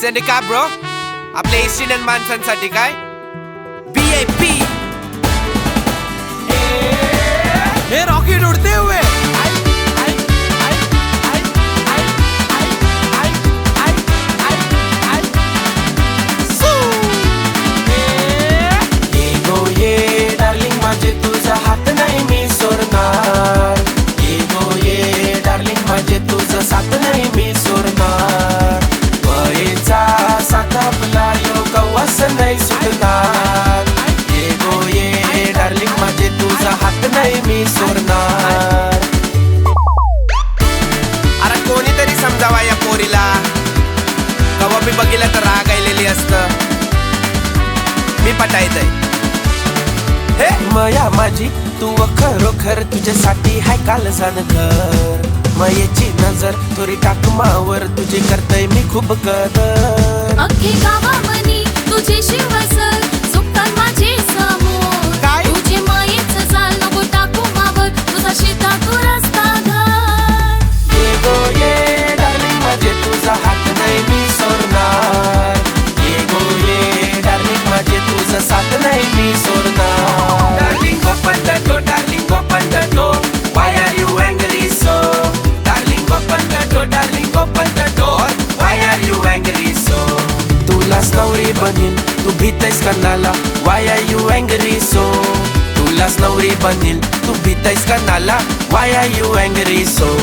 साठी का ब्रो? आपल्या ईस्ट इंडियन माणसांसाठी काय VIP हे रॉकेट उड़ते हुए माझे तुझा हात नाही मी सोडणार. ये गो ये डार्लिंग माझे तुझा साथ नाही मी सोडणार. वयचा साथ आपला यो कवास नाही सुटणार. ये गो ये डार्लिंग माझे तुझा हात नाही मी सोडणार. अरे कोणीतरी समजावा या पोरीला. कवा मी बघितलं तर रागायलेली असतं. मी पटायचंय मया माझी तू खरोखर तुझ्यासाठी हाय काल कर. मयेची नजर थोडी टाक मावर तुझे करतय मी खूप कदर. अख्खे गावामनी तुझे शिवसर सुखतात माझे समोर. काय? तुझे मयेचं चाल नको टाकू मावर तुझा शेता तू रस्ता धर. ये गो ये डार्लिंग माझे तुझा हात नाही मी सोडणार. ये गो ये डार्लिंग माझे तुझा साथ नाही मी सोडणार. Darling, open the door, darling, open the door. Why are you angry so? Darling, open the door, darling, open the door. Why are you angry so? तुलाच नवरी बनील तू भीतैस canola. Why are you angry so? तुलाच नवरी बनील तू भीतैस canola. Why are you angry so?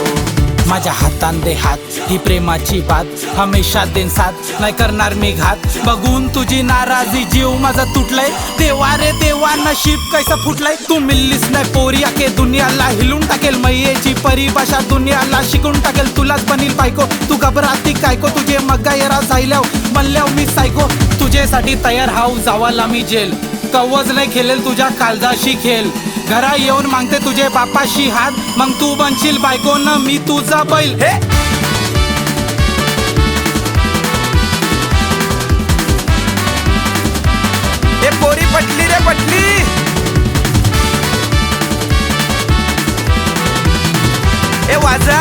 माझ्या हातान दे हात ही प्रेमाची बात हमेशा देन साथ नाही करणार मी घात. बघून तुझी नाराजी जीव माझा तुटलाय. देवा रे देवा नशीब कैसा फुटलाय. तू मिल्लीस नाही पोरी आके दुनियाला हिलून टाकेल. मैयेची परिभाषा दुनियाला शिकून टाकेल. तुलाच बनील बायको तू घबराती कायको. तुझे मग्गा येरा जायल्याव म्हणल्याव मी सायको. तुझ्यासाठी तयार हाऊ जावाला मी जेल. कवच नाही खेळेल तुझ्या काळजाशी खेळ. घरा येऊन मागते तुझे बापाशी हात. मग तू बनशील बायको न मी तुझा बैल. हे हे पोरी पटली रे पटली. हे वाजा